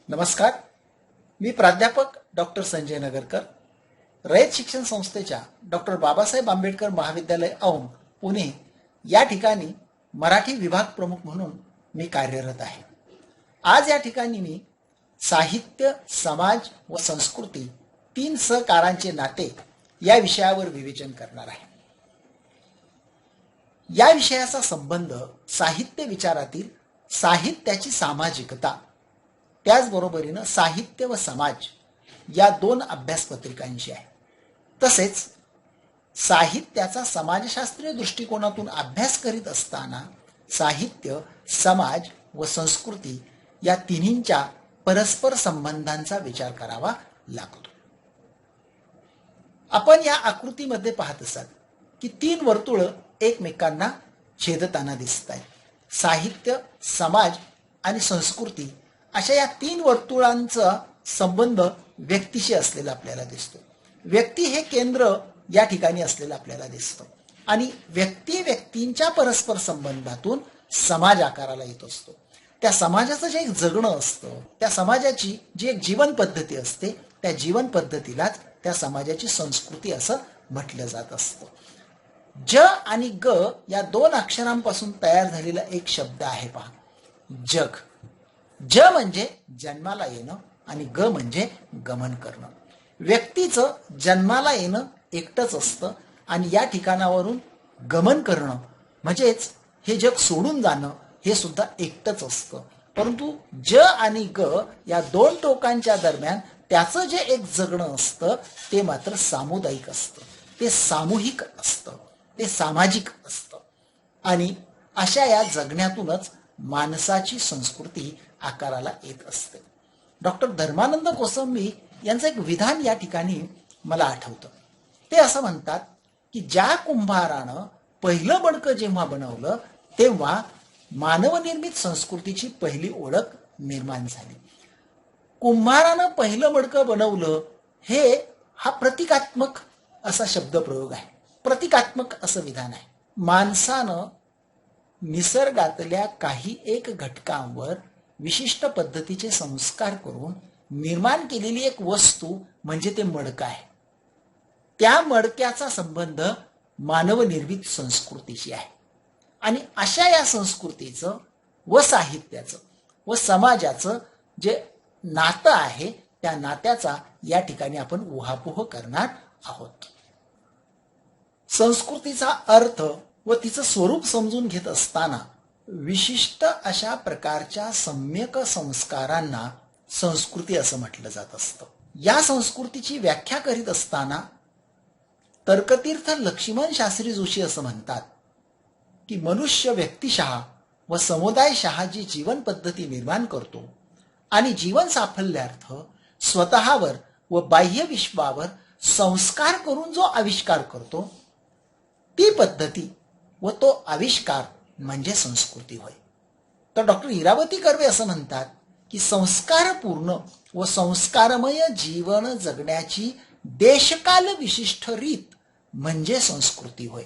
नमस्कार. मी प्राध्यापक डॉक्टर संजय नगरकर, रयत शिक्षण संस्थेच्या डॉक्टर बाबासाहेब आंबेडकर महाविद्यालय औंध पुणे या ठिकाणी मराठी विभाग प्रमुख म्हणून मी कार्यरत आहे. आज या ठिकाणी मी साहित्य, समाज व संस्कृती तीन सहकारांचे नाते या विषयावर विवेचन करणार आहे. या विषयाचा संबंध साहित्य विचारातील साहित्याची सामाजिकता, त्याचबरोबरीनं साहित्य व समाज या दोन अभ्यासपत्रिकांशी आहे. तसेच साहित्याचा समाजशास्त्रीय दृष्टिकोनातून अभ्यास करीत असताना साहित्य, समाज व संस्कृती या तिन्हींच्या परस्पर संबंधांचा विचार करावा लागतो. आपण या आकृतीमध्ये पाहत असाल की तीन वर्तुळ एकमेकांना छेदताना दिसत आहेत. साहित्य, समाज आणि संस्कृती अशा या तीन वर्तुळांचा संबंध व्यक्तीशी असलेला आपल्याला दिसतो. व्यक्ती हे केंद्र या ठिकाणी असलेलं आपल्याला दिसतं आणि व्यक्तींच्या परस्पर संबंधातून समाज आकाराला येत असतो. त्या समाजाचं जे एक जगणं असतं, त्या समाजाची जी एक जीवन पद्धती असते, त्या जीवन पद्धतीलाच त्या समाजाची संस्कृती असं म्हटलं जात असतं. ज आणि ग या दोन अक्षरांपासून तयार झालेला एक शब्द आहे पहा, जग. ज म्हणजे जन्माला येणं आणि ग म्हणजे गमन करणं. व्यक्तीचं जन्माला येणं एकटंच असतं आणि या ठिकाणावरून गमन करणं म्हणजेच हे जग सोडून जाणं हे सुद्धा एकटंच असतं. परंतु ज आणि ग या दोन टोकांच्या दरम्यान त्याचं जे एक जगणं असतं ते मात्र सामुदायिक असतं, ते सामूहिक असतं, ते सामाजिक असतं आणि अशा या जगण्यातूनच माणसाची संस्कृती आकाराला येत असते. डॉक्टर धर्मानंद कोसंबी यांचं एक विधान या ठिकाणी मला आठवतं. ते असं म्हणतात की ज्या कुंभारानं पहिलं मडकं जेव्हा बनवलं तेव्हा मानवनिर्मित संस्कृतीची पहिली ओळख निर्माण झाली. कुंभारानं पहिलं मडकं बनवलं हा प्रतिकात्मक असा शब्दप्रयोग आहे, प्रतिकात्मक असं विधान आहे. माणसानं निसर्गातल्या काही एक घटकांवर विशिष्ट पद्धतीचे संस्कार करून निर्माण केलेली एक वस्तू म्हणजे ते मडकं आहे. त्या मडक्याचा संबंध मानवनिर्मित संस्कृतीशी आहे आणि अशा या संस्कृतीचं व साहित्याचं व समाजाचं जे नातं आहे त्या नात्याचा या ठिकाणी आपण उहापोह करणार आहोत. संस्कृतीचा अर्थ व तिचं स्वरूप समजून घेत असताना विशिष्ट अशा प्रकारच्या सम्यक संस्कारांना संस्कृती असं म्हटलं जात असतं. या संस्कृतीची व्याख्या करीत असताना तर्कतीर्थ लक्ष्मण शास्त्री जोशी असं म्हणतात की मनुष्य व्यक्तिशः व समुदायशः जी जीवन पद्धती निर्माण करतो आणि जीवन साफल्यार्थ स्वतःवर व बाह्य विश्वावर संस्कार करून जो आविष्कार करतो ती पद्धती व तो आविष्कार म्हणजे संस्कृती होय. तर डॉक्टर इरावती कर्वे असं म्हणतात की संस्कारपूर्ण व संस्कारमय जीवन जगण्याची देशकाल विशिष्ट रीत म्हणजे संस्कृती होय.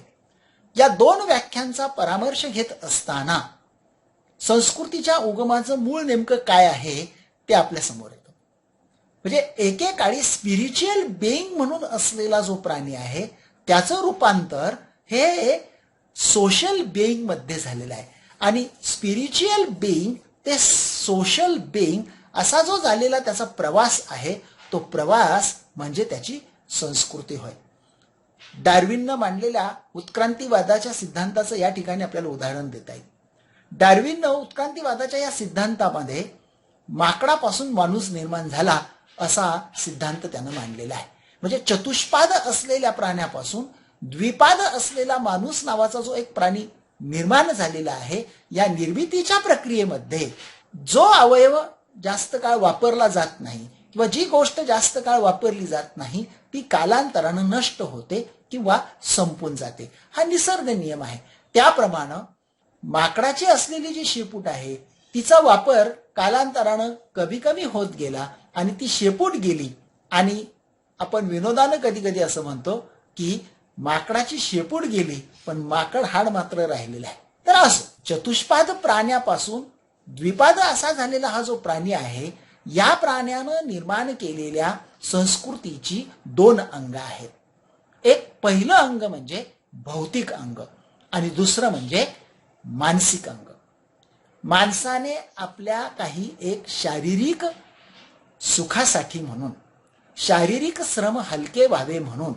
या दोन व्याख्यांचा परामर्श घेत असताना संस्कृतीच्या उगमाचं मूळ नेमकं काय आहे ते आपल्या समोर येतं. म्हणजे एकेकाळी स्पिरिच्युअल बेईंग म्हणून असलेला जो प्राणी आहे त्याचं रूपांतर हे सोशल बेईंग मध्ये झालेलं आहे आणि स्पिरिच्युअल बेईंग ते सोशल बेईंग असा जो झालेला त्याचा प्रवास आहे तो प्रवास म्हणजे त्याची संस्कृती होय. डार्विननं मांडलेल्या उत्क्रांतीवादाच्या सिद्धांताचं या ठिकाणी आपल्याला उदाहरण देता येईल. डार्विननं उत्क्रांतीवादाच्या या सिद्धांतामध्ये माकडापासून माणूस निर्माण झाला असा सिद्धांत त्यानं मांडलेला आहे. म्हणजे चतुष्पाद असलेल्या प्राण्यापासून द्विपाद असलेला माणूस नावाचा जो एक प्राणी निर्माण झालेला आहे, या निर्मितीच्या प्रक्रियेमध्ये जो अवयव जास्त काळ वापरला जात नाही किंवा जी गोष्ट जास्त काळ वापरली जात नाही ती कालांतरानं नष्ट होते किंवा संपून जाते. हा निसर्ग नियम आहे. त्याप्रमाणे माकडाची असलेली जी शेपूट आहे तिचा वापर कालांतरानं कमी कमी होत गेला आणि ती शेपूट गेली आणि आपण विनोदानं कधी कधी असं म्हणतो की माकडाची शेपूट गेली पण माकड हाड मात्र राहिलेला आहे. तर असं चतुष्पाद प्राण्यापासून द्विपाद असा झालेला हा जो प्राणी आहे या प्राण्यानं निर्माण केलेल्या संस्कृतीची दोन अंग आहेत. एक पहिलं अंग म्हणजे भौतिक अंग आणि दुसरं म्हणजे मानसिक अंग. माणसाने आपल्या काही एक शारीरिक सुखासाठी म्हणून, शारीरिक श्रम हलके व्हावे म्हणून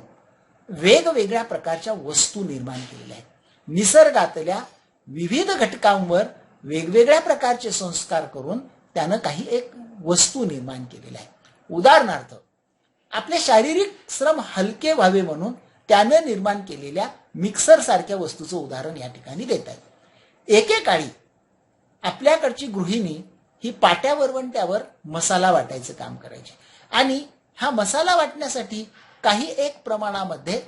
वेगवेगळ्या प्रकारच्या वस्तू निर्माण केलेल्या आहेत. निसर्गातल्या विविध घटकांवर वेगवेगळ्या प्रकारचे संस्कार करून त्यानं काही एक वस्तू निर्माण केलेल्या आहेत. उदाहरणार्थ, आपले शारीरिक श्रम हलके व्हावे म्हणून त्यानं निर्माण केलेल्या मिक्सर सारख्या वस्तूचं उदाहरण या ठिकाणी देत आहेत. एकेकाळी आपल्याकडची गृहिणी ही पाट्या वरवंट्यावर मसाला वाटायचं काम करायची आणि हा मसाला वाटण्यासाठी काही एक प्रमाणामध्ये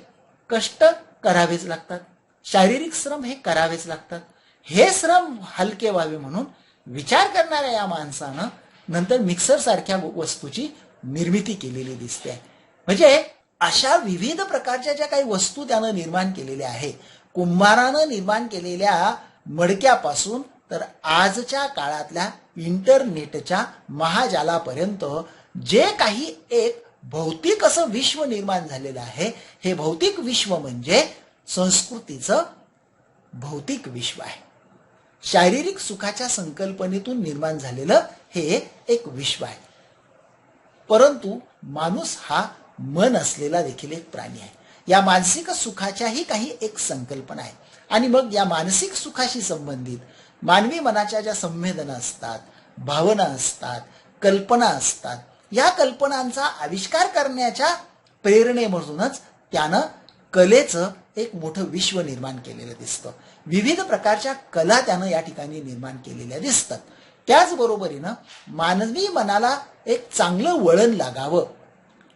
कष्ट करावेच लागतात, शारीरिक श्रम हे करावेच लागतात. हे श्रम हलके व्हावे म्हणून विचार करणाऱ्या या माणसानं नंतर मिक्सर सारख्या वस्तूची निर्मिती केलेली दिसते. म्हणजे अशा विविध प्रकारच्या ज्या काही वस्तू त्यानं निर्माण केलेल्या आहे, कुंभारानं निर्माण केलेल्या मडक्यापासून तर आजच्या काळातल्या इंटरनेटच्या महाजालापर्यंत जे काही एक भौतिक असं विश्व निर्माण झालेलं आहे, हे भौतिक विश्व म्हणजे संस्कृतीचं भौतिक विश्व आहे. शारीरिक सुखाच्या संकल्पनेतून निर्माण झालेलं हे एक विश्व आहे. परंतु माणूस हा मन असलेला देखील एक प्राणी आहे. या मानसिक सुखाच्याही काही एक संकल्पना आहे आणि मग या मानसिक सुखाशी संबंधित मानवी मनाच्या ज्या संवेदना असतात, भावना असतात, कल्पना असतात, या कल्पनांचा आविष्कार करण्याच्या प्रेरणेमधूनच त्यानं कलेचं एक मोठं विश्व निर्माण केलेलं दिसतं. विविध प्रकारच्या कला त्यानं या ठिकाणी निर्माण केलेल्या दिसतात. त्याचबरोबरीनं मानवी मनाला एक चांगलं वळण लागावं,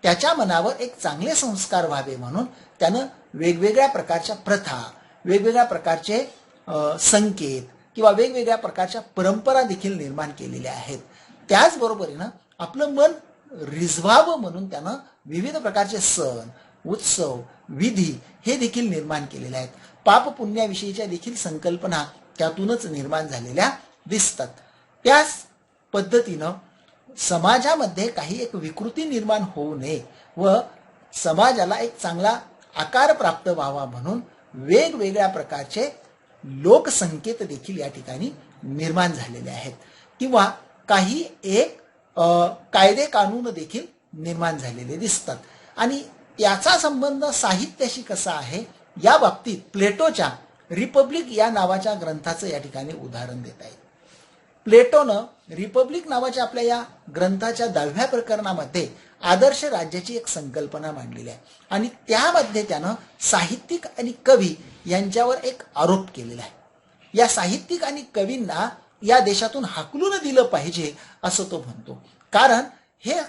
त्याच्या मनावर एक चांगले संस्कार व्हावे म्हणून त्यानं वेगवेगळ्या प्रकारच्या प्रथा, वेगवेगळ्या प्रकारचे संकेत किंवा वेगवेगळ्या प्रकारच्या परंपरा देखील निर्माण केलेल्या आहेत. त्याचबरोबरीनं आपलं मन रिझवावं म्हणून त्यानं विविध प्रकारचे सण, उत्सव, विधी हे देखील निर्माण केलेले आहेत. पाप पुण्याविषयीच्या देखील संकल्पना त्यातूनच निर्माण झालेल्या दिसतात. त्याच पद्धतीनं समाजामध्ये काही एक विकृती निर्माण होऊ नये व समाजाला एक चांगला आकार प्राप्त व्हावा म्हणून वेगवेगळ्या प्रकारचे लोकसंकेत देखील या ठिकाणी निर्माण झालेले आहेत किंवा काही एक कायदे कानून देखील निर्माण झालेले दिसतात. आणि त्याचा संबंध साहित्याशी कसा आहे या बाबतीत प्लेटोच्या रिपब्लिक या नावाच्या ग्रंथाचं या ठिकाणी उदाहरण देता येईल. प्लेटोनं रिपब्लिक नावाच्या आपल्या या ग्रंथाच्या 10व्या प्रकरणामध्ये आदर्श राज्याची एक संकल्पना मांडलेली आहे आणि त्यामध्ये त्यानं साहित्यिक आणि कवी यांच्यावर एक आरोप केलेला आहे. या साहित्यिक आणि कवींना या देशातून हाकलून दिलं पाहिजे असं तो म्हणतो. कारण हे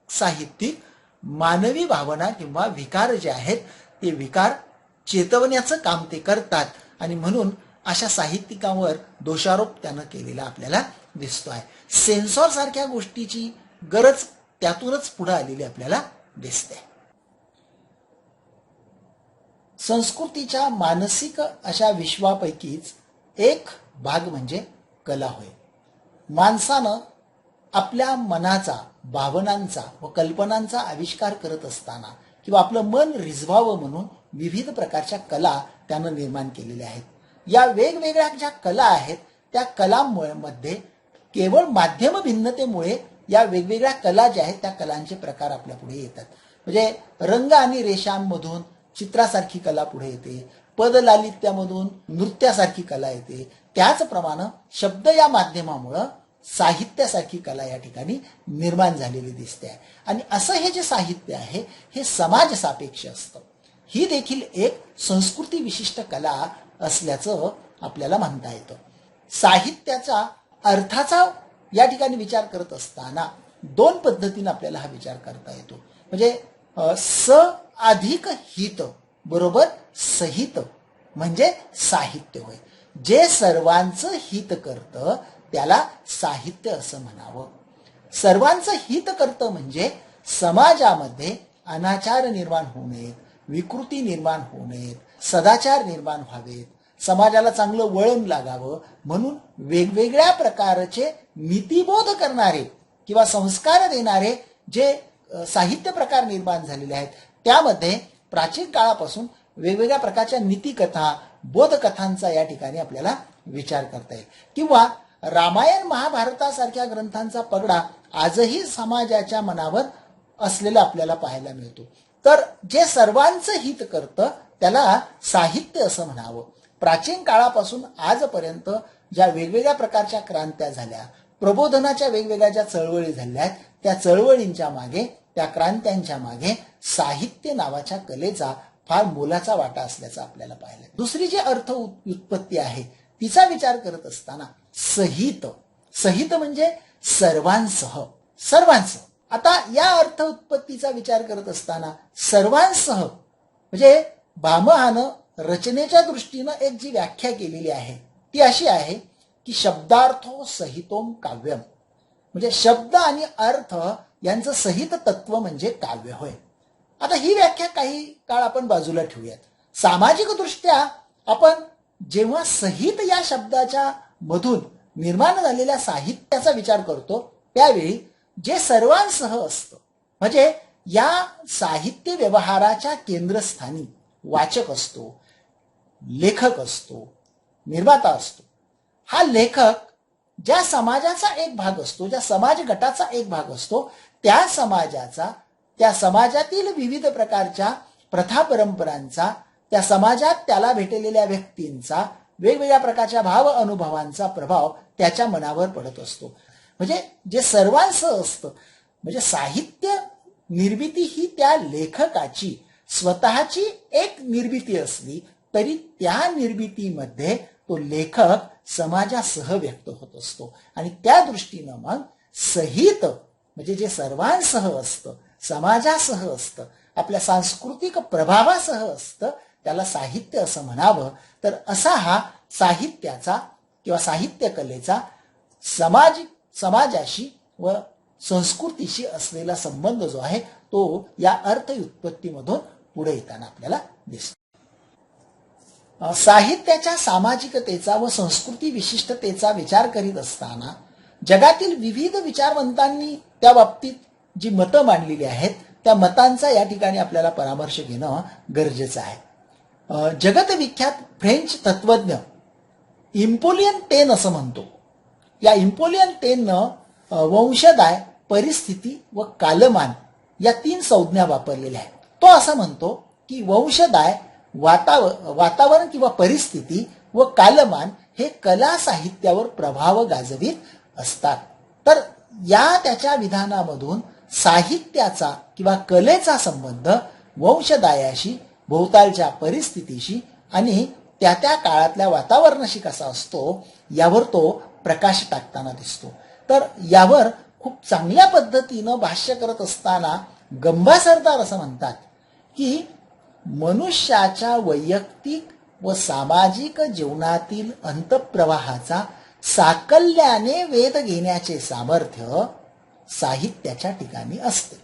साहित्यिक मानवी भावना किंवा विकार जे आहेत ते विकार चेतवण्याचं काम ते करतात आणि म्हणून अशा साहित्यिकांवर दोषारोप त्यानं केलेला आपल्याला दिसतो आहे. सेन्सॉर सारख्या गोष्टीची गरज त्यातूनच पुढे आलेली आपल्याला दिसते. संस्कृतीच्या मानसिक अशा विश्वापैकीच एक भाग म्हणजे कला होय. माणसानं आपल्या मनाचा, भावनांचा व कल्पनांचा आविष्कार करत असताना किंवा आपलं मन रिझवावं म्हणून विविध प्रकारच्या कला त्यानं निर्माण केलेल्या आहेत. या वेगवेगळ्या ज्या कला आहेत त्या कलांमध्ये केवळ माध्यम भिन्नतेमुळे या वेगवेगळ्या कला ज्या आहेत त्या कलांचे प्रकार आपल्या पुढे येतात. म्हणजे रंग आणि रेषांमधून चित्रासारखी कला पुढे येते, पदलालित्यामधून नृत्यासारखी कला येते. त्याचप्रमाणे शब्द या माध्यमामुळं साहित्यासारखी कला या ठिकाणी निर्माण झालेली दिसते आहे. आणि असं हे जे साहित्य आहे हे समाज सापेक्ष असतं. ही देखील एक संस्कृती विशिष्ट कला असल्याचं आपल्याला म्हणता येतं. साहित्याचा अर्थाचा या ठिकाणी विचार करत असताना दोन पद्धतीने आपल्याला हा विचार करता येतो. म्हणजे स अधिक हित बरोबर सहित म्हणजे साहित्य होय. जे सर्वांचं हित करतं त्याला साहित्य असं म्हणावं. सर्वांचं हित करतं म्हणजे समाजामध्ये अनाचार निर्माण होऊ नयेत, विकृती निर्माण होऊ नयेत, सदाचार निर्माण व्हावेत, समाजाला चांगलं वळण लागावं म्हणून वेगवेगळ्या प्रकारचे नीतिबोध करणारे किंवा संस्कार देणारे जे साहित्य प्रकार निर्माण झालेले आहेत त्यामध्ये प्राचीन काळापासून वेगवेगळ्या प्रकारच्या नीतिकथा बोधकथांचा या ठिकाणी आपल्याला विचार करता येईल. किंवा रामायण महाभारतासारख्या ग्रंथांचा पगडा आजही समाजाच्या मनावर असलेला आपल्याला पाहायला मिळतो. तर जे सर्वांचं हित करतं त्याला साहित्य असं म्हणावं. प्राचीन काळापासून आजपर्यंत ज्या वेगवेगळ्या प्रकारच्या क्रांत्या झाल्या, प्रबोधनाच्या वेगवेगळ्या ज्या चळवळी झाल्या आहेत त्या चळवळींच्या मागे, त्या क्रांत्यांच्या मागे साहित्य नावाच्या कलेचा फार मोलाचा वाटा असल्याचं आपल्याला पाहिलं. दुसरी जी अर्थ उत्पत्ती आहे तिचा विचार करत असताना सहित, सहित म्हणजे सर्वांसह, सर्वांसह. आता या अर्थ उत्पत्तीचा विचार करत असताना सर्वांसह म्हणजे भामहानं रचनेच्या दृष्टीनं एक जी व्याख्या केलेली आहे ती अशी आहे की शब्दार्थो सहितोम काव्यम, म्हणजे शब्द आणि अर्थ यांचं सहित तत्व म्हणजे काव्य होय. आता ही व्याख्या काही काळ आपण बाजूला ठेवूयात. सामाजिक दृष्ट्या आपण जेव्हा सहित या शब्दाच्या मधून निर्माण झालेल्या साहित्याचा विचार करतो त्यावेळी जे सर्वांसह असतं म्हणजे या साहित्य व्यवहाराच्या केंद्रस्थानी वाचक असतो, लेखक असतो, निर्माता असतो. हा लेखक ज्या समाजाचा एक भाग असतो, ज्या समाज गटाचा एक भाग असतो, त्या समाजाचा, त्या समाजातील विविध प्रकारच्या प्रथा परंपरांचा, त्या समाजात त्याला भेटलेल्या व्यक्तींचा, वेगवेगळ्या प्रकारच्या भाव अनुभवांचा प्रभाव त्याच्या मनावर पडत असतो. म्हणजे जे सर्वांसह असतं म्हणजे साहित्य निर्मिती ही त्या लेखकाची स्वतःची एक निर्मिती असली तरी त्या निर्मितीमध्ये तो लेखक समाजासह व्यक्त होत असतो. आणि त्या दृष्टीनं मग सहित म्हणजे जे सर्वांसह असतं, समाजासह असतं, आपल्या सांस्कृतिक प्रभावासह असतं त्याला साहित्य असं म्हणावं. तर असा हा साहित्याचा किंवा साहित्य कलेचा समाजाशी व संस्कृतीशी असलेला संबंध जो आहे तो या अर्थ व्युत्पत्तीमधून पुढे येताना आपल्याला दिसतो. साहित्याच्या सामाजिकतेचा व संस्कृती विशिष्टतेचा विचार करीत असताना जगातील विविध विचारवंतांनी त्या बाबतीत जी मतं मांडलेली आहेत त्या मतांचा या ठिकाणी आपल्याला परामर्श घेणं गरजेचं आहे. जगतविख्यात फ्रेंच तत्वज्ञ इम्पोलियन टेन असं म्हणतो. या इम्पोलियन टेननं वंशदाय, परिस्थिती व कालमान या 3 संज्ञा वापरलेल्या आहेत. तो असं म्हणतो की वंशदाय, वातावरण किंवा परिस्थिती व कालमान हे कला साहित्यावर प्रभाव गाजवीत असतात. तर या त्याच्या विधानामधून साहित्याचा किंवा कलेचा संबंध वंशदायाशी, भोवतालच्या परिस्थितीशी आणि त्या त्या काळातल्या वातावरणाशी कसा असतो यावर तो प्रकाश टाकताना दिसतो. तर यावर खूप चांगल्या पद्धतीनं भाष्य करत असताना गंबा सरदार असं म्हणतात की मनुष्याच्या वैयक्तिक व सामाजिक जीवनातील अंतःप्रवाहाचा साकल्याने वेध घेण्याचे सामर्थ्य साहित्याच्या ठिकाणी असते.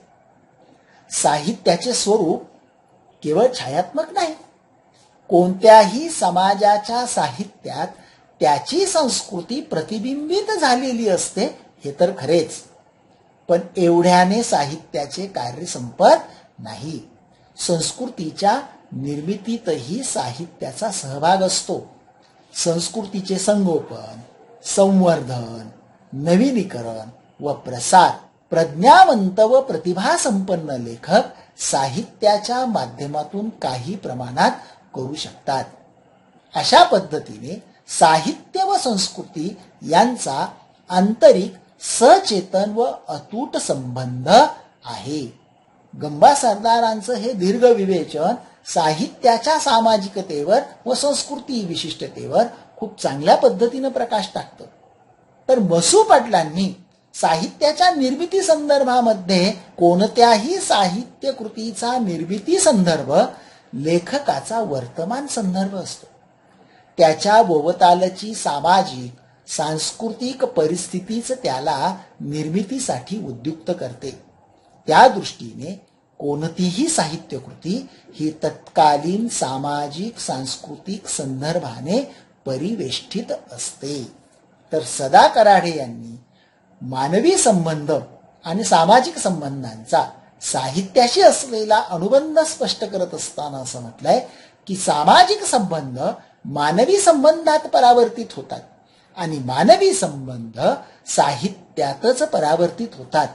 साहित्याचे स्वरूप केवळ छायात्मक नाही. कोणत्याही समाजाच्या साहित्यात त्याची संस्कृती प्रतिबिंबित झालेली असते हे तर खरेच. पण एवढ्याने साहित्याचे कार्य संपत नाही. संस्कृतीच्या निर्मितीतही साहित्याचा सहभाग असतो. संस्कृतीचे संगोपन, संवर्धन, नवीनीकरण व प्रसार प्रज्ञावंत व प्रतिभासंपन्न लेखक साहित्याच्या माध्यमातून काही प्रमाणात करू शकतात. अशा पद्धतीने साहित्य व संस्कृती यांचा आंतरिक, सचेतन व अतूट संबंध आहे. गंबा सरदारांचं हे दीर्घ विवेचन साहित्याच्या सामाजिकतेवर व संस्कृती विशिष्टतेवर खूप चांगल्या पद्धतीनं प्रकाश टाकतं. तर मसू पाटलांनी साहित्याच्या निर्मिती संदर्भामध्ये कोणत्याही साहित्य कृतीचा निर्मिती संदर्भ लेखकाचा वर्तमान संदर्भ असतो. त्याच्या भोवतालची सामाजिक, सांस्कृतिक परिस्थितीच त्याला निर्मितीसाठी उद्युक्त करते. त्या दृष्टीने कोणतीही साहित्यकृती ही तत्कालीन सामाजिक, सांस्कृतिक संदर्भाने परिवेष्टित असते. तर सदा कराडे यांनी मानवी संबंध आणि सामाजिक संबंधांचा साहित्याशी असलेला अनुबंध स्पष्ट करत असताना असं म्हटलंय की सामाजिक संबंध मानवी संबंधात परावर्तित होतात आणि मानवी संबंध साहित्यातच परावर्तित होतात.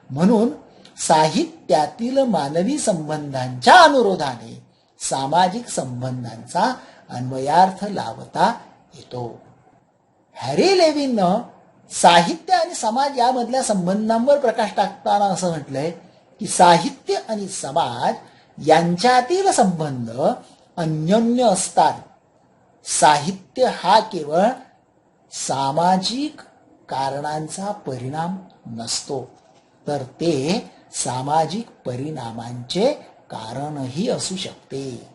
म्हणून साहित्यातील मानवी संबंधांच्या अनुरोधाने सामाजिक संबंधांचा अन्वयार्थ लावता येतो. हॅरी लेविननं साहित्य आणि समाज यामधल्या संबंधांवर प्रकाश टाकताना असं म्हटलंय की साहित्य आणि समाज यांच्यातील संबंध अन्योन्य असतात. साहित्य हा केवळ सामाजिक कारणांचा परिणाम नसतो, तर ते सामाजिक परिणामांचे कारणही असू शकते.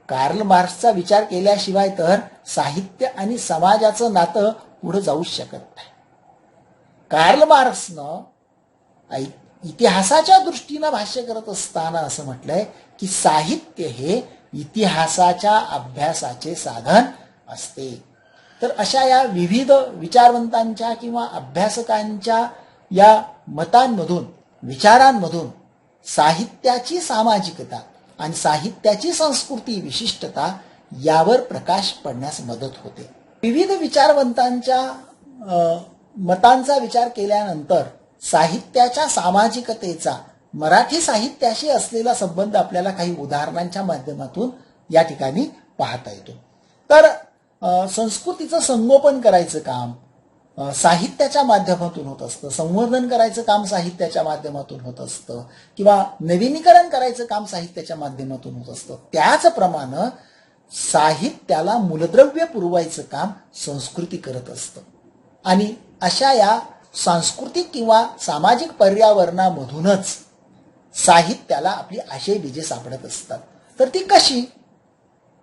कार्ल मार्क्सचा विचार केल्याशिवाय तर साहित्य आणि समाजाचं नातं पुढे जाऊच शकत नाही. कार्ल मार्क्सनं इतिहासाच्या दृष्टीनं भाष्य करत असताना असं म्हटलंय की साहित्य हे इतिहासाच्या अभ्यासाचे साधन असते. तर अशा या विविध विचारवंतांच्या किंवा अभ्यासकांच्या या मतांमधून, विचारांमधून साहित्याची सामाजिकता आणि साहित्याची संस्कृती विशिष्टता यावर प्रकाश पडण्यास मदत होते. विविध विचारवंतांच्या मतांचा विचार केल्यानंतर साहित्याच्या सामाजिकतेचा मराठी साहित्याशी असलेला संबंध आपल्याला काही उदाहरणांच्या माध्यमातून या ठिकाणी पाहता येतो. तर संस्कृतीचं संगोपन करायचं काम साहित्याच्या माध्यमातून होत असतं, संवर्धन करायचं काम साहित्याच्या माध्यमातून होत असतं किंवा नवीनीकरण करायचं काम साहित्याच्या माध्यमातून होत असतं. त्याचप्रमाणे साहित्याला मूलद्रव्य पुरवायचं काम संस्कृती करत असतं आणि अशा या सांस्कृतिक किंवा सामाजिक पर्यावरणामधूनच साहित्याला आपली आशय बीजे सापडत असतात. तर ती कशी?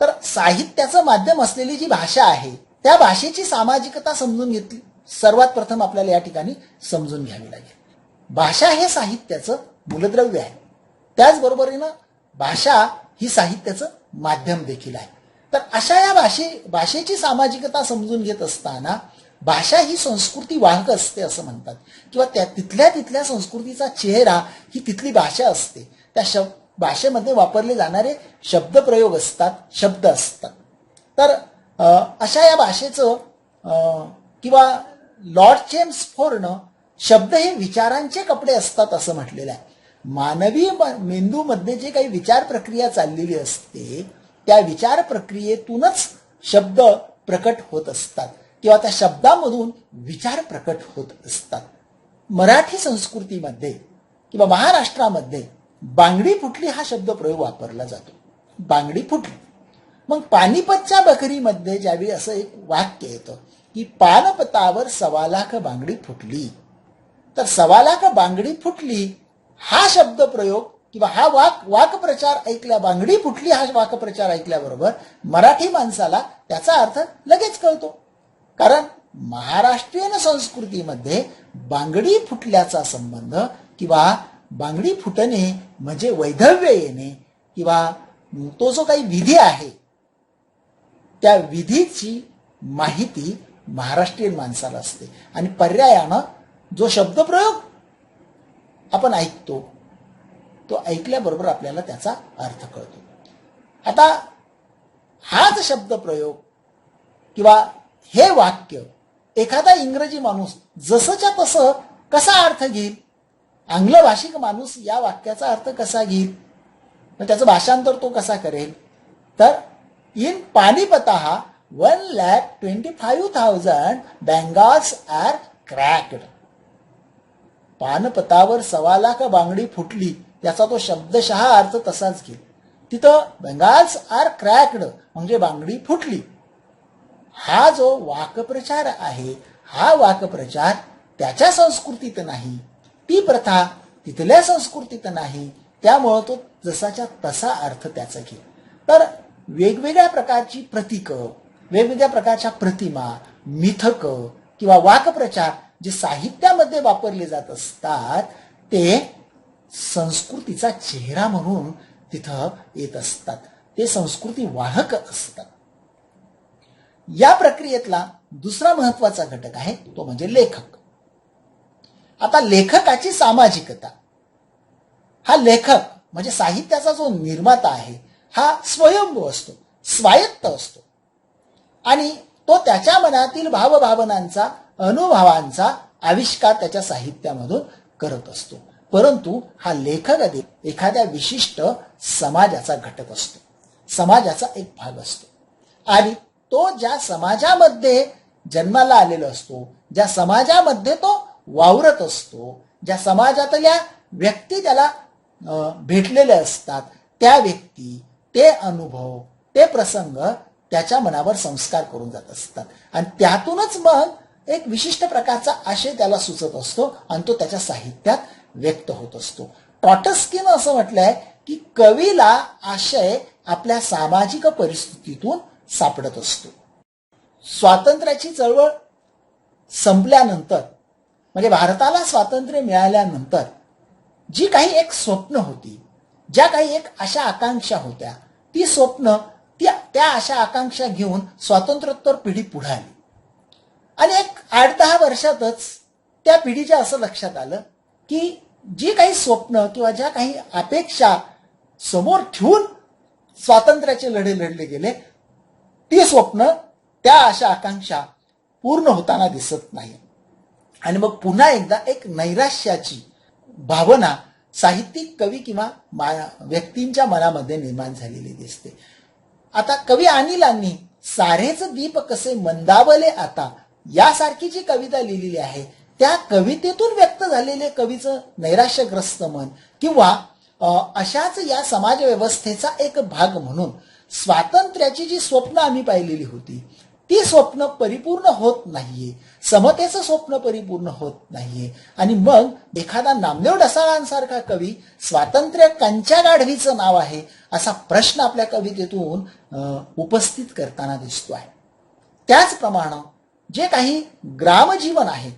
तर साहित्याचं माध्यम असलेली जी भाषा आहे त्या भाषेची सामाजिकता समजून घेतली सर्वात प्रथम आपल्याला या ठिकाणी समजून घ्यावी लागेल. भाषा हे साहित्याचं मूलद्रव्य आहे, त्याचबरोबरीनं भाषा ही साहित्याचं माध्यम देखील आहे. तर अशा या भाषेची सामाजिकता समजून घेत असताना भाषा ही संस्कृती वाहक असते असं म्हणतात किंवा तिथल्या संस्कृतीचा चेहरा ही तिथली भाषा असते. त्या भाषेमध्ये वापरले जाणारे शब्दप्रयोग असतात, शब्द असतात. तर अशा या भाषेचं किंवा लॉर्ड चेम्सफोर्डनं शब्द हे विचारांचे कपडे असतात असं म्हटलेलं आहे. मानवी मेंदूमध्ये जे काही विचार प्रक्रिया चाललेली असते त्या विचार प्रक्रियेतूनच शब्द प्रकट होत असतात किंवा त्या शब्दामधून विचार प्रकट होत असतात. मराठी संस्कृतीमध्ये किंवा महाराष्ट्रामध्ये बांगडी फुटली हा शब्द प्रयोग वापरला जातो. बांगडी फुटली. मग पानिपतच्या बकरीमध्ये ज्यावेळी असं एक वाक्य येतं की पानपतावर 1.25 लाख बांगडी फुटली, तर 1.25 लाख बांगडी फुटली हा शब्द प्रयोग किंवा हा वाक्प्रचार ऐकल्या, बांगडी फुटली हा वाक्प्रचार ऐकल्याबरोबर मराठी माणसाला त्याचा अर्थ लगेच कळतो. कारण महाराष्ट्रीयन संस्कृतीमध्ये बांगडी फुटल्याचा संबंध किंवा बांगडी फुटणे म्हणजे वैधव्य येणे किंवा तो जो काही विधी आहे त्या विधीची माहिती महाराष्ट्रीयन माणसाला असते आणि पर्यायानं जो शब्दप्रयोग आपण ऐकतो तो ऐकल्याबरोबर आपल्याला त्याचा अर्थ कळतो. आता हाच शब्दप्रयोग किंवा हे वाक्य एखादा इंग्रजी माणूस जसंच्या तसं कसा अर्थ घेईल, आंग्ल भाषिक माणूस या वाक्याचा अर्थ कसा घेईल, मग त्याचं भाषांतर तो कसा करेल? तर इन पानिपतः 1,25,000 बेंगॉल्स आर क्रॅक्ड. पानपतावर 1.25 लाख बांगडी फुटली त्याचा तो शब्दशः अर्थ तसाच घेईल. तिथं बेंगॉल्स आर क्रॅक्ड म्हणजे बांगडी फुटली. हा जो वाक्प्रचार आहे हा वाक्प्रचार त्याच्या संस्कृतीत नाही, ती प्रथा तिथल्या संस्कृतीत नाही, त्यामुळं तो जसाच्या तसा अर्थ त्याचा घेईल. तर वेगवेगळ्या प्रकारची प्रतीकं, वेगवेगळ्या प्रकारच्या प्रतिमा, मिथक किंवा वाक्प्रचार जे साहित्यामध्ये वापरले जात असतात ते संस्कृतीचा चेहरा म्हणून तिथं येत असतात. ते संस्कृती वाहक असतात. या प्रक्रियेतला दुसरा महत्वाचा घटक आहे तो म्हणजे लेखक. आता लेखकाची सामाजिकता. हा लेखक म्हणजे साहित्याचा जो निर्माता आहे हा स्वयंभू असतो, स्वायत्त असतो आणि तो त्याच्या मनातील भावभावनांचा, अनुभवांचा आविष्कार त्याच्या साहित्यामधून करत असतो. परंतु हा लेखक एखाद्या विशिष्ट समाजाचा घटक असतो, समाजाचा एक भाग असतो आणि तो ज्या समाजामध्ये जन्माला आलेला असतो, ज्या समाजामध्ये तो वावरत असतो, ज्या समाजातल्या व्यक्ती त्याला भेटलेले असतात, त्या व्यक्ती, ते अनुभव, ते प्रसंग त्याच्या मनावर संस्कार करून जात असतात आणि त्यातूनच मग एक विशिष्ट प्रकारचा आशय त्याला सुचत असतो आणि तो त्याच्या साहित्यात व्यक्त होत असतो. ट्रॉटस्कीनं असं म्हटलंय की कवीला आशय आपल्या सामाजिक परिस्थितीतून सापडत असतो. स्वातंत्र्याची चळवळ संपल्यानंतर म्हणजे भारताला स्वातंत्र्य मिळाल्यानंतर जी काही एक स्वप्न होती, ज्या काही एक आशा आकांक्षा होत्या, ती स्वप्न त्या आशा आकांक्षा घेऊन स्वातंत्र्योत्तर पिढी पुढे आली आणि एक 8-10 वर्षातच त्या पिढीच्या असं लक्षात आलं की जी काही स्वप्न किंवा ज्या काही अपेक्षा समोर ठेवून स्वातंत्र्याचे लढे लढले गेले, ती स्वप्न, त्या आशा आकांक्षा पूर्ण होताना दिसत नाही आणि मग पुन्हा एकदा एक नैराश्याची भावना साहित्यिक, कवी किंवा व्यक्तींच्या मनामध्ये निर्माण झालेली दिसते. आता कवी अनिलांनी सारेच दीप कसे मंदावले आता यासारखी जी कविता लिहिलेली आहे, त्या कवितेतून व्यक्त झालेले कवीचं नैराश्यग्रस्त मन किंवा अशाच या समाज व्यवस्थेचा एक भाग म्हणून स्वातंत्र्याची जी स्वप्न आम्ही पाहिलेली होती, ती स्वप्न परिपूर्ण होत नाहीये, समतेचं स्वप्न परिपूर्ण होत नाहीये आणि मग एखादा नामदेव ढसाळांसारखा कवी स्वातंत्र्य कंच्या गाढवीचं नाव आहे असा प्रश्न आपल्या कवितेतून उपस्थित करताना दिसतो आहे. त्याचप्रमाणे जे काही ग्रामजीवन आहे,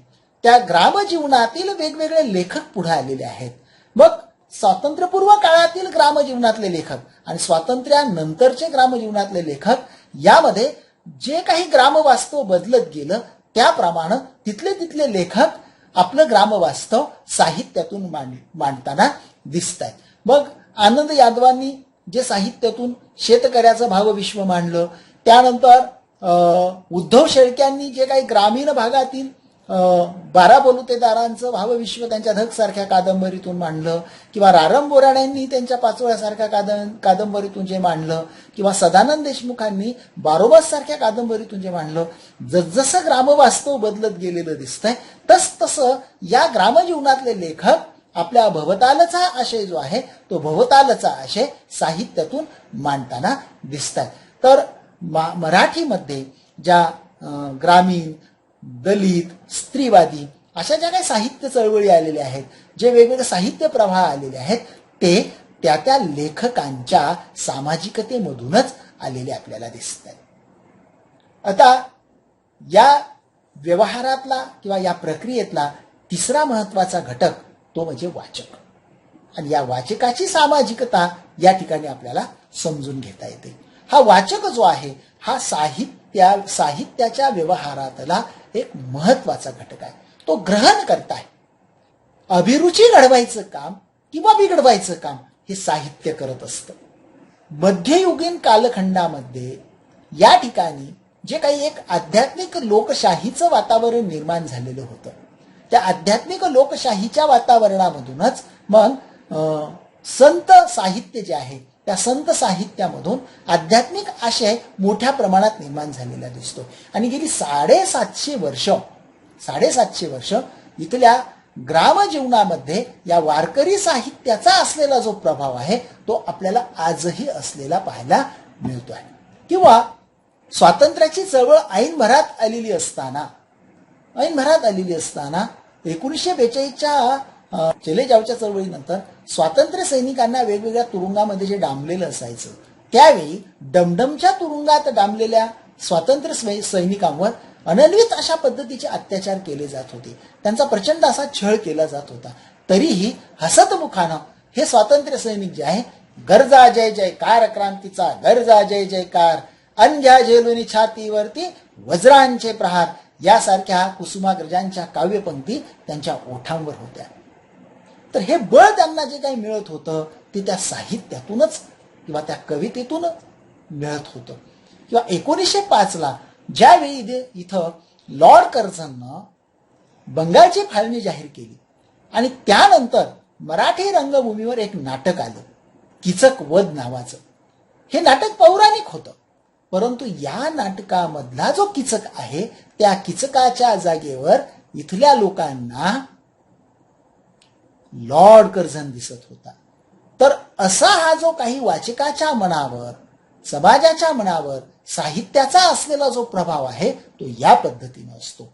त्या ग्रामजीवनातील वेगवेगळे लेखक पुढे आलेले आहेत. मग स्वातंत्र्यपूर्व काळातील ग्रामजीवनातले लेखक आणि स्वातंत्र्यानंतरचे ग्रामजीवनातले लेखक यामध्ये जे काही ग्रामवास्तव बदलत गेलं त्याप्रमाणे तिथले लेखक आपलं ग्रामवास्तव साहित्यातून मांडताना दिसत आहेत. मग आनंद यादवांनी जे साहित्यातून शेतकऱ्याचं भावविश्व मांडलं, त्यानंतर उद्धव शेळक्यांनी जे काही ग्रामीण भागातील 12 बलुतेदारांचं भावविश्व त्यांच्या धग सारख्या कादंबरीतून मांडलं, किंवा रारम बोराड्यांनी त्यांच्या पाचोळ्यासारख्या कादंबरीतून जे मांडलं, किंवा सदानंद देशमुखांनी बारोबास सारख्या कादंबरीतून जे मांडलं, जसजसं ग्रामवास्तव बदलत गेलेलं दिसतंय तसतसं या ग्रामजीवनातले लेखक आपल्या भवतालचा आशय जो आहे तो भवतालचा आशय साहित्यातून मांडताना दिसतात. तर मराठीमध्ये ज्या ग्रामीण, दलित, स्त्रीवादी अशा ज्या काही साहित्य चळवळी आलेल्या आहेत, जे वेगवेगळे साहित्य प्रवाह आलेले आहेत, ते त्या लेखकांच्या सामाजिकतेमधूनच आलेले आपल्याला दिसत आहेत. आता या व्यवहारातला किंवा या प्रक्रियेतला तिसरा महत्वाचा घटक तो म्हणजे वाचक, आणि या वाचकाची सामाजिकता या ठिकाणी आपल्याला समजून घेता येते. हा वाचक जो आहे हा साहित्याच्या व्यवहारातला एक महत्वाचा घटक आहे. तो ग्रहण करताय. अभिरुची घडवायचं काम किंवा बिघडवायचं काम हे साहित्य करत असतं. मध्ययुगीन कालखंडामध्ये या ठिकाणी जे काही एक आध्यात्मिक लोकशाहीचं वातावरण निर्माण झालेलं होतं, त्या आध्यात्मिक लोकशाहीच्या वातावरणामधूनच मग संत साहित्य जे आहे त्या संत साहित्यामधून आध्यात्मिक आशय मोठ्या प्रमाणात निर्माण झालेला दिसतो. आणि गेली 750 वर्ष इथल्या ग्रामजीवनामध्ये या वारकरी साहित्याचा असलेला जो प्रभाव आहे तो आपल्याला आजही असलेला पाहायला मिळतो आहे. किंवा स्वातंत्र्याची चळवळ ऐनभरात आलेली असताना 1942च्या चलेजावच्या चळवळीनंतर स्वातंत्र्य सैनिकांना वेगवेगळ्या तुरुंगामध्ये जे डांबलेलं असायचं, त्यावेळी डमडमच्या तुरुंगात डांबलेल्या स्वातंत्र्य सैनिकांवर अनन्वित अशा पद्धतीचे अत्याचार केले जात होते, त्यांचा प्रचंड असा छळ केला जात होता. तरीही हसतमुखानं हे स्वातंत्र्य सैनिक जे आहे, गरजा जय जयकार क्रांतीचा, गरजा जय जयकार, अनघ्या झेलुनी छातीवरती वज्रांचे प्रहार, यासारख्या कुसुमाग्रजांच्या काव्यपंक्ती त्यांच्या ओठांवर होत्या. तर हे बळ त्यांना जे काही मिळत होतं ते त्या साहित्यातूनच किंवा त्या कवितेतून मिळत होतं. किंवा 1905 ज्यावेळी इथं लॉर्ड कर्झननं बंगालची फाळणी जाहीर केली आणि त्यानंतर मराठी रंगभूमीवर एक नाटक आलं किचक वध नावाचं. हे नाटक पौराणिक होतं, परंतु या नाटकामधला जो किचक आहे त्या किचकाच्या जागेवर इथल्या लोकांना लॉर्ड कर्झन दिसत होता. तर असा हा जो काही वाचकाच्या मनावर, समाजाच्या मनावर साहित्याचा असलेला जो प्रभाव आहे तो या पद्धतीने असतो.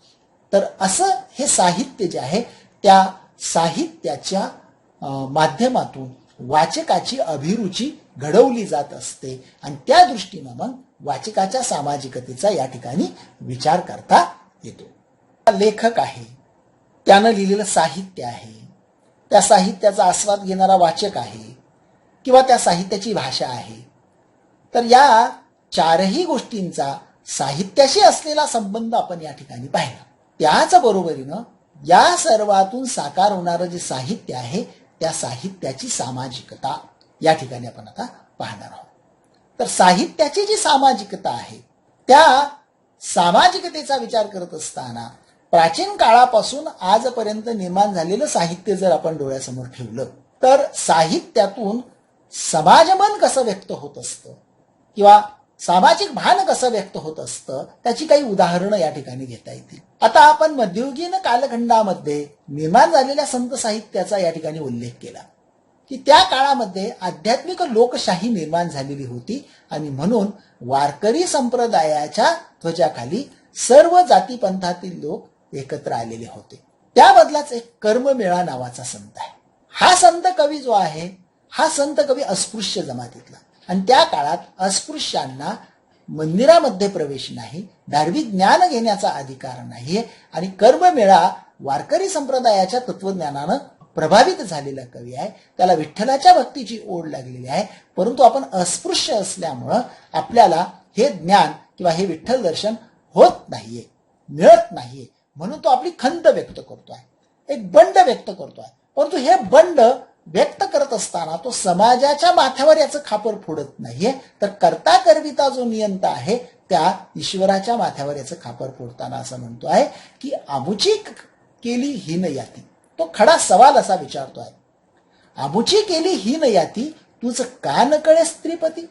तर असं हे साहित्य जे आहे त्या साहित्याच्या माध्यमातून वाचकाची अभिरुची घडवली जात असते आणि त्या दृष्टीनं मग वाचकाच्या सामाजिकतेचा या ठिकाणी विचार करता येतो. लेखक आहे, त्यानं लिहिलेलं साहित्य आहे, त्या साहित्याचा आस्वाद घेणारा वाचक आहे किंवा त्या साहित्याची भाषा आहे. तर या चारही गोष्टींचा साहित्याशी असलेला संबंध आपण या ठिकाणी पाहिला. त्याच बरोबरीनं या सर्वातून साकार होणारं जे साहित्य आहे त्या साहित्याची सामाजिकता या ठिकाणी आपण आता पाहणार आहोत. तर साहित्याची जी सामाजिकता आहे त्या सामाजिकतेचा विचार करत असताना प्राचीन काळापासून आजपर्यंत निर्माण झालेलं साहित्य जर आपण डोळ्यासमोर ठेवलं तर साहित्यातून समाजमन कसं व्यक्त होत असतं किंवा सामाजिक भान कसं व्यक्त होत असतं त्याची काही उदाहरणं या ठिकाणी घेता येतील. आता आपण मध्ययुगीन कालखंडामध्ये निर्माण झालेल्या संत साहित्याचा या ठिकाणी उल्लेख केला की त्या काळामध्ये आध्यात्मिक लोकशाही निर्माण झालेली होती आणि म्हणून वारकरी संप्रदायाच्या ध्वजाखाली सर्व जातीपंथातील लोक एकत्र आलेले होते. त्याबदलाच एक कर्ममेळा नावाचा संत आहे. हा संत कवी जो आहे हा संत कवी अस्पृश्य जमातीतला आणि त्या काळात अस्पृश्यांना मंदिरामध्ये प्रवेश नाही, धार्मिक ज्ञान घेण्याचा अधिकार नाहीये आणि कर्ममेळा वारकरी संप्रदायाच्या तत्वज्ञानानं प्रभावित झालेला कवी आहे. त्याला विठ्ठलाच्या भक्तीची ओढ लागलेली आहे, परंतु आपण अस्पृश्य असल्यामुळं आपल्याला हे ज्ञान किंवा हे विठ्ठल दर्शन होत नाहीये, मिळत नाहीये, म्हणून तो आपली खंत व्यक्त करतोय, एक बंड व्यक्त करतोय. परंतु हे बंड व्यक्त करत असताना तो समाजाच्या माथ्यावर याचं खापर फोडत नाहीये, तर करता करविता जो नियंता आहे त्या ईश्वराच्या माथ्यावर याचं खापर फोडताना असं म्हणतो आहे की आमुची केली हीन याती. तो खडा सवाल असा विचारतो आहे, आमुची केली हीन याती तुझ का न कळे स्त्रीपती,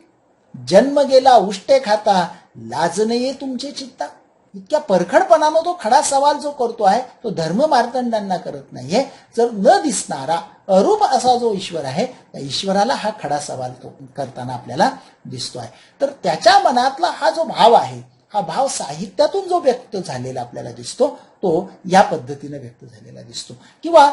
जन्म गेला उष्टे खाता लाज नये तुमचे चित्ता. इतक्या परखडपणानं तो खडा सवाल जो करतो आहे तो धर्म मार्तंडांना करत नाहीये. जर न दिसणारा अरूप असा जो ईश्वर आहे त्या ईश्वराला हा खडा सवाल तो करताना आपल्याला दिसतो आहे. तर त्याच्या मनातला हा जो भाव आहे हा भाव साहित्यातून जो व्यक्त झालेला आपल्याला दिसतो तो या पद्धतीने व्यक्त झालेला दिसतो. किंवा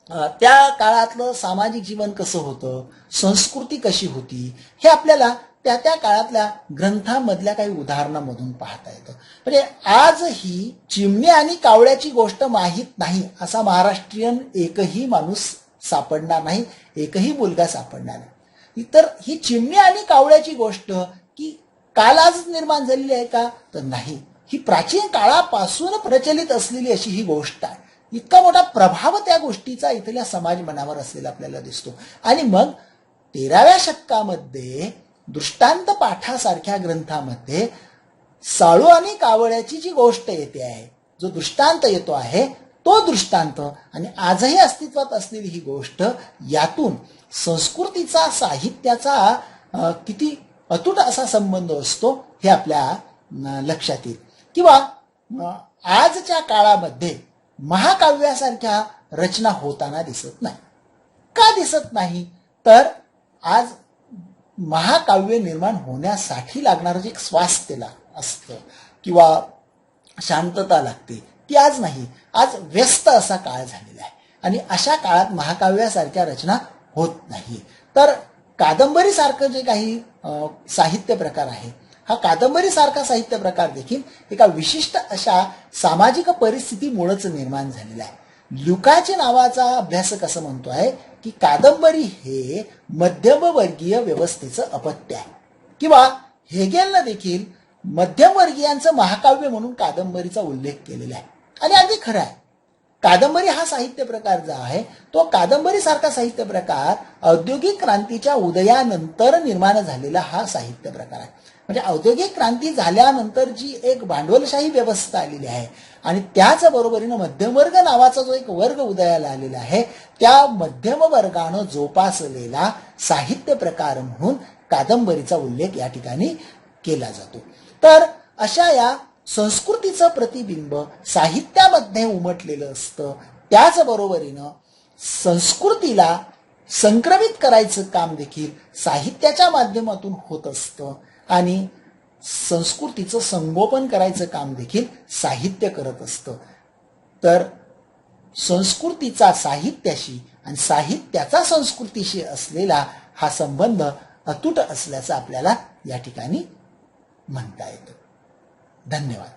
त्या काळातलं सामाजिक जीवन कसं होतं, संस्कृती कशी होती हे आपल्याला त्या त्या काळातल्या ग्रंथांमधल्या काही उदाहरणांमधून पाहता येतं. म्हणजे आजही चिमणी आणि कावळ्याची गोष्ट माहीत नाही असा महाराष्ट्रीयन एकही माणूस सापडणार नाही, एकही मुलगा सापडणार नाही. तर ही चिमणी आणि कावळ्याची गोष्ट की काल आज निर्माण झालेली आहे का, तर नाही, ही प्राचीन काळापासून प्रचलित असलेली अशी ही गोष्ट आहे. इतका मोठा प्रभाव त्या गोष्टीचा इथल्या समाज मनावर असलेला आपल्याला दिसतो. आणि मग 13व्या शतकामध्ये दृष्टांत पाठासारख्या ग्रंथामध्ये साळू आणि कावळ्याची जी गोष्ट येते आहे, जो दृष्टांत येतो आहे तो दृष्टांत आणि आजही अस्तित्वात असलेली ही गोष्ट यातून संस्कृतीचा, साहित्याचा किती अतूट असा संबंध असतो हे आपल्या लक्षात येईल. किंवा आजच्या काळामध्ये महाकाव्यासारख्या रचना होताना दिसत नाही. का दिसत नाही, तर आज महाकाव्य निर्माण होण्यासाठी लागणारं जे स्वास्थ्य असतं किंवा शांतता लागते ती आज नाही. आज व्यस्त असा काळ झालेला आहे आणि अशा काळात महाकाव्यासारख्या रचना होत नाही. तर कादंबरीसारखं जे काही साहित्य प्रकार आहे हा कादंबरीसारखा साहित्य प्रकार देखील एका विशिष्ट अशा सामाजिक परिस्थितीमुळेच निर्माण झालेला आहे. ल्युकाचे नावाचा अभ्यासक असं म्हणतो आहे की कादंबरी हे मध्यमवर्गीय व्यवस्थेचं अपत्य आहे. किंवा हेगेलनं देखील मध्यमवर्गीयांचं महाकाव्य म्हणून कादंबरीचा उल्लेख केलेला आहे. आणि अगदी खरं आहे. कादंबरी हा साहित्य प्रकार जो आहे तो कादंबरीसारखा साहित्य प्रकार औद्योगिक क्रांतीच्या उदयानंतर निर्माण झालेला हा साहित्य प्रकार आहे. म्हणजे औद्योगिक क्रांती झाल्यानंतर जी एक भांडवलशाही व्यवस्था आलेली आहे आणि त्याच बरोबरीनं मध्यमवर्ग नावाचा जो एक वर्ग उदयाला आलेला आहे त्या मध्यम वर्गानं जोपासलेला साहित्य प्रकार म्हणून कादंबरीचा उल्लेख या ठिकाणी केला जातो. तर अशा या संस्कृतीचं प्रतिबिंब साहित्यामध्ये उमटलेलं असतं. त्याचबरोबरीनं संस्कृतीला संक्रमित करायचं काम देखील साहित्याच्या माध्यमातून होत असतं आणि संस्कृतीचं संगोपन करायचं काम देखील साहित्य करत असतं. तर संस्कृतीचा साहित्याशी आणि साहित्याचा संस्कृतीशी असलेला हा संबंध अतूट असल्याचं आपल्याला या ठिकाणी म्हणता येतं. धन्यवाद.